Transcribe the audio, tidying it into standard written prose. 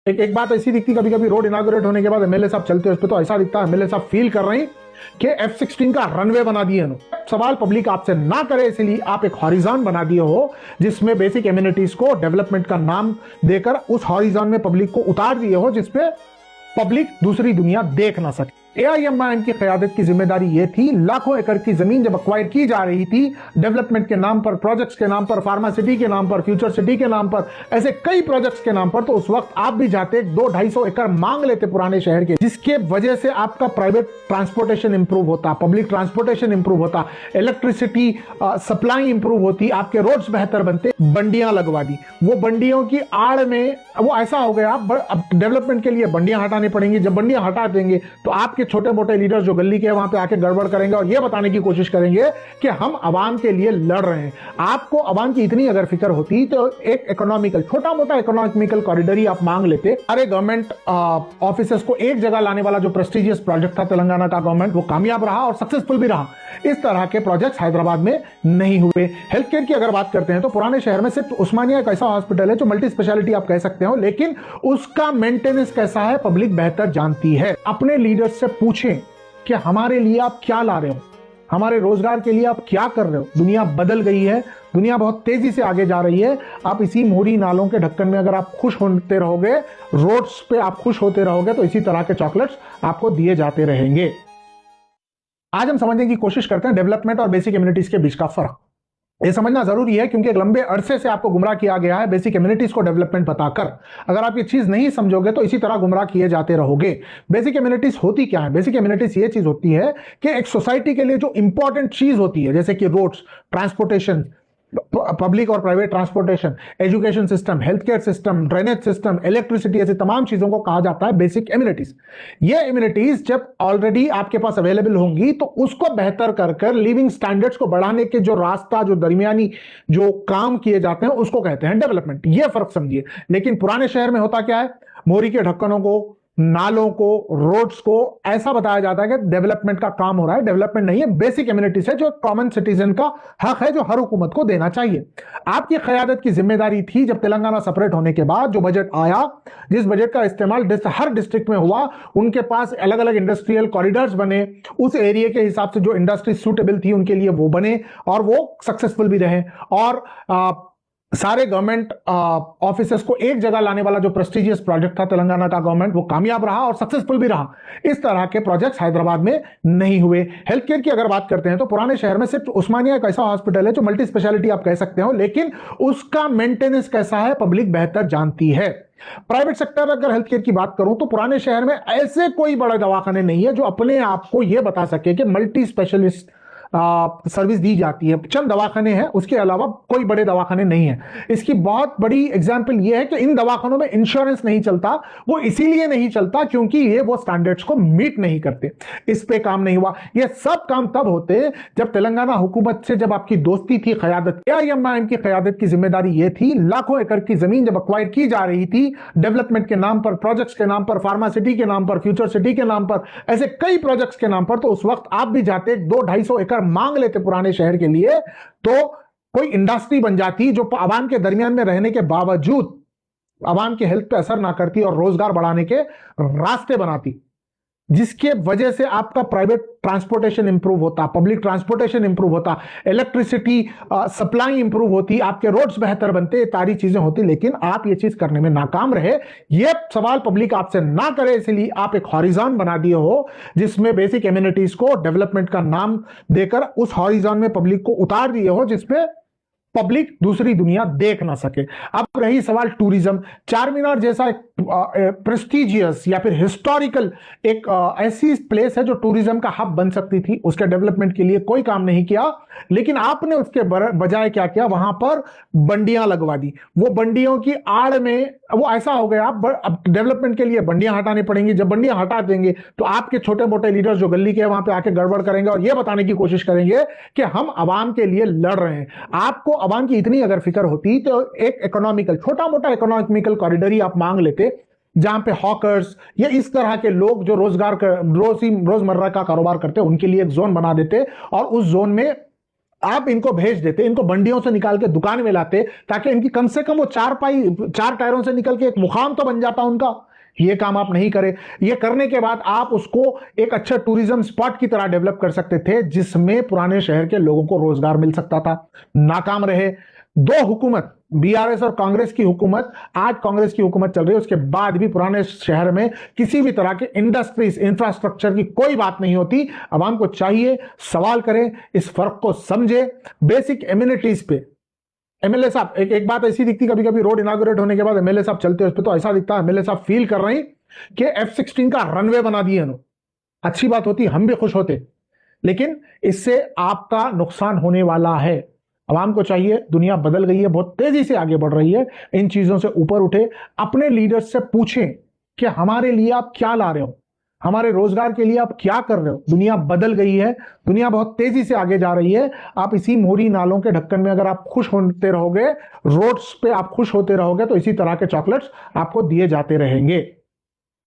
एक बात ऐसी दिखती कभी कभी रोड इनागुरेट होने के बाद एमएलए साहब चलते उस पर तो ऐसा दिखता है एमएलए साहब फील कर रहे हैं कि F-16 का रनवे बना दिए नो। सवाल पब्लिक आपसे ना करे इसलिए आप एक हॉरिजॉन बना दिए हो जिसमें बेसिक एमिनिटीज को डेवलपमेंट का नाम देकर उस हॉरिजॉन में पब्लिक को उतार दिए हो जिसपे पब्लिक दूसरी दुनिया देख ना सके। AIMIM की क़यादत की जिम्मेदारी यह थी, लाखों एकड़ की जमीन जब एक्वायर की जा रही थी डेवलपमेंट के नाम पर, प्रोजेक्ट्स के नाम पर, फार्मासिटी के नाम पर, फ्यूचर सिटी के नाम पर, ऐसे कई प्रोजेक्ट्स के नाम पर, तो उस वक्त आप भी जाते 200-250 एकड़ मांग लेते पुराने शहर के, जिसके वजह से आपका प्राइवेट ट्रांसपोर्टेशन इंप्रूव होता, पब्लिक ट्रांसपोर्टेशन इंप्रूव होता, इलेक्ट्रिसिटी सप्लाई इंप्रूव होती, आपके रोड्स बेहतर बनते। बंडियां लगवा दी, वो बंडियों की आड़ में वो ऐसा हो गया अब डेवलपमेंट के लिए बंडियां हटानी पड़ेंगी। जब बंडियां हटा देंगे तो आपके छोटे मोटे लीडर जो गली के वहां पे आके गड़बड़ करेंगे और ये बताने की कोशिश करेंगे कि हम अवाम के लिए लड़ रहे हैं। आपको अवाम की इतनी अगर फिक्र होती तो एक इकोनॉमिकल, छोटा मोटा इकोनॉमिकल कॉरिडोर ही आप मांग लेते। अरे गवर्नमेंट ऑफिसर्स को एक जगह लाने वाला जो प्रेस्टिजियस प्रोजेक्ट था तेलंगाना का गवर्नमेंट, वो कामयाब रहा और सक्सेसफुल भी रहा। इस तरह के प्रोजेक्ट्स हैदराबाद में नहीं हुए। हेल्थ केयर की अगर बात करते हैं तो पुराने शहर में सिर्फ उस्मानिया एक ऐसा हॉस्पिटल है जो मल्टी स्पेशलिटी आप कह सकते हो, लेकिन उसका मेंटेनेंस कैसा है पब्लिक बेहतर जानती है। अपने लीडर्स से पूछें कि हमारे लिए आप क्या ला रहे हो, हमारे रोजगार के लिए आप क्या कर रहे हो। दुनिया बदल गई है, दुनिया बहुत तेजी से आगे जा रही है। आप इसी मोरी नालों के ढक्कन में अगर आप खुश होते रहोगे, रोड्स पे आप खुश होते रहोगे, तो इसी तरह के चॉकलेट्स आपको दिए जाते रहेंगे। आज हम समझने की कोशिश करते हैं डेवलपमेंट और बेसिक इम्यूनिटीज के बीच का फर्क। यह समझना जरूरी है क्योंकि एक लंबे अरसे से आपको गुमराह किया गया है बेसिक इम्यूनिटीज को डेवलपमेंट बताकर। अगर आप ये चीज नहीं समझोगे तो इसी तरह गुमराह किए जाते रहोगे। बेसिक इम्यूनिटीज होती क्या है? बेसिक इम्यूनिटीज ये चीज होती है कि एक सोसाइटी के लिए जो इंपॉर्टेंट चीज होती है, जैसे कि रोड्स, ट्रांसपोर्टेशन, पब्लिक और private transportation, education system, health care system, drainage system, electricity, ऐसी तमाम चीजों को कहा जाता है बेसिक इम्यूनिटीज। ये इम्यूनिटीज जब ऑलरेडी आपके पास अवेलेबल होंगी तो उसको बेहतर कर लिविंग स्टैंडर्ड्स को बढ़ाने के जो रास्ता, जो दरमियानी जो काम किए जाते हैं उसको कहते हैं डेवलपमेंट। ये फर्क समझिए। लेकिन पुराने शहर में होता क्या है, मोरी के ढक्कनों को, नालों को, रोड्स को ऐसा बताया जाता है कि डेवलपमेंट का काम हो रहा है। डेवलपमेंट नहीं है, बेसिक इम्यूनिटीज है जो कॉमन सिटीजन का हक है, जो हर हुकूमत को देना चाहिए। आपकी क़यादत की जिम्मेदारी थी जब तेलंगाना सेपरेट होने के बाद जो बजट आया, जिस बजट का इस्तेमाल हर डिस्ट्रिक्ट में हुआ, उनके पास अलग अलग इंडस्ट्रियल कॉरिडोर्स बने, उस एरिया के हिसाब से जो इंडस्ट्री सूटेबल थी उनके लिए वो बने और वो सक्सेसफुल भी रहे। और सारे गवर्नमेंट ऑफिसर्स को एक जगह लाने वाला जो प्रेस्टिजियस प्रोजेक्ट था तेलंगाना का गवर्नमेंट, वो कामयाब रहा और सक्सेसफुल भी रहा। इस तरह के प्रोजेक्ट्स हैदराबाद में नहीं हुए। हेल्थ केयर की अगर बात करते हैं तो पुराने शहर में सिर्फ उस्मानिया एक ऐसा हॉस्पिटल है जो मल्टी स्पेशलिटी आप कह सकते हो, लेकिन उसका मेंटेनेंस कैसा है पब्लिक बेहतर जानती है। प्राइवेट सेक्टर अगर हेल्थ केयर की बात करूं तो पुराने शहर में ऐसे कोई बड़े दवाखाने नहीं है जो अपने आप को यह बता सके कि मल्टी स्पेशलिस्ट सर्विस दी जाती है। चंद दवाखाने हैं, उसके अलावा कोई बड़े दवाखाने नहीं है। इसकी बहुत बड़ी एग्जांपल यह है कि इन दवाखानों में इंश्योरेंस नहीं चलता। वो इसीलिए नहीं चलता क्योंकि ये वो स्टैंडर्ड्स को मीट नहीं करते। इस पे काम नहीं हुआ। ये सब काम तब होते जब तेलंगाना हुकूमत से जब आपकी दोस्ती थी। क़यादत AIMIM की क़यादत की जिम्मेदारी यह थी, लाखों एकड़ की जमीन जब एक्वायर की जा रही थी डेवलपमेंट के नाम पर, प्रोजेक्ट्स के नाम पर, फार्मासिटी के नाम पर, फ्यूचर सिटी के नाम पर, ऐसे कई प्रोजेक्ट्स के नाम पर, तो उस वक्त आप भी जाते 200-250 एकड़ मांग लेते पुराने शहर के लिए, तो कोई इंडस्ट्री बन जाती जो आवाम के दरमियान में रहने के बावजूद आवाम के हेल्थ पे असर ना करती और रोजगार बढ़ाने के रास्ते बनाती, जिसके वजह से आपका प्राइवेट ट्रांसपोर्टेशन इंप्रूव होता, पब्लिक ट्रांसपोर्टेशन इंप्रूव होता, इलेक्ट्रिसिटी सप्लाई इंप्रूव होती, आपके रोड्स बेहतर बनते, सारी चीजें होती। लेकिन आप ये चीज करने में नाकाम रहे। ये सवाल पब्लिक आपसे ना करे इसलिए आप एक हॉरिजॉन बना दिए हो जिसमें बेसिक इम्यूनिटीज को डेवलपमेंट का नाम देकर उस हॉरिजॉन में पब्लिक को उतार दिए हो जिसपे पब्लिक दूसरी दुनिया देख ना सके। अब रही सवाल टूरिज्म, चार मीनार जैसा एक प्रेस्टिजियस या फिर हिस्टोरिकल एक ऐसी प्लेस है जो टूरिज्म का हब बन सकती थी, उसके डेवलपमेंट के लिए कोई काम नहीं किया। लेकिन आपने उसके बजाय क्या किया, वहां पर बंडियां लगवा दी। वो बंडियों की आड़ में वो ऐसा हो गया अब डेवलपमेंट के लिए बंडियां हटानी पड़ेंगी। जब बंडियां हटा देंगे तो आपके छोटे मोटे लीडर जो गली के वहां पे आके गड़बड़ करेंगे और यह बताने की कोशिश करेंगे कि हम अवाम के लिए लड़ रहे हैं। आपको अवाम की इतनी अगर फिक्र होती तो एक इकोनॉमिकल, छोटा मोटा इकोनॉमिकल कॉरिडोर ही आप मांग लेते जहां पे हॉकर्स या इस तरह के लोग जो रोजमर्रा का कारोबार करते हैं उनके लिए एक जोन बना देते और उस जोन में आप इनको भेज देते, इनको बंडियों से निकाल के दुकान में लाते, ताकि इनकी कम से कम वो चार टायरों से निकल के एक मुकाम तो बन जाता उनका। ये काम आप नहीं करे। ये करने के बाद आप उसको एक अच्छा टूरिज्म स्पॉट की तरह डेवलप कर सकते थे, जिसमें पुराने शहर के लोगों को रोजगार मिल सकता था। नाकाम रहे। दो हुकूमत, बीआरएस और कांग्रेस की हुकूमत, आज कांग्रेस की हुकूमत चल रही है, उसके बाद भी पुराने शहर में किसी भी तरह के इंडस्ट्रीज, इंफ्रास्ट्रक्चर की कोई बात नहीं होती। आवाम को चाहिए सवाल करें, इस फर्क को समझे, बेसिक एम्यूनिटीज पे। एमएलए साहब, एक बात ऐसी दिखती कभी कभी रोड इनागुरेट होने के बाद एमएलए साहब चलते उस पर, तो ऐसा दिखता है एमएलए साहब फील कर रहे हैं कि F-16 का रनवे बना दिए इन्होंने। अच्छी बात होती, हम भी खुश होते, लेकिन इससे आपका नुकसान होने वाला है। आवाम को चाहिए, दुनिया बदल गई है, बहुत तेजी से आगे बढ़ रही है, इन चीजों से ऊपर उठे, अपने लीडर्स से पूछें कि हमारे लिए आप क्या ला रहे हो, हमारे रोजगार के लिए आप क्या कर रहे हो। दुनिया बदल गई है, दुनिया बहुत तेजी से आगे जा रही है। आप इसी मोरी नालों के ढक्कन में अगर आप खुश होते रहोगे, रोड्स पे आप खुश होते रहोगे, तो इसी तरह के चॉकलेट्स आपको दिए जाते रहेंगे।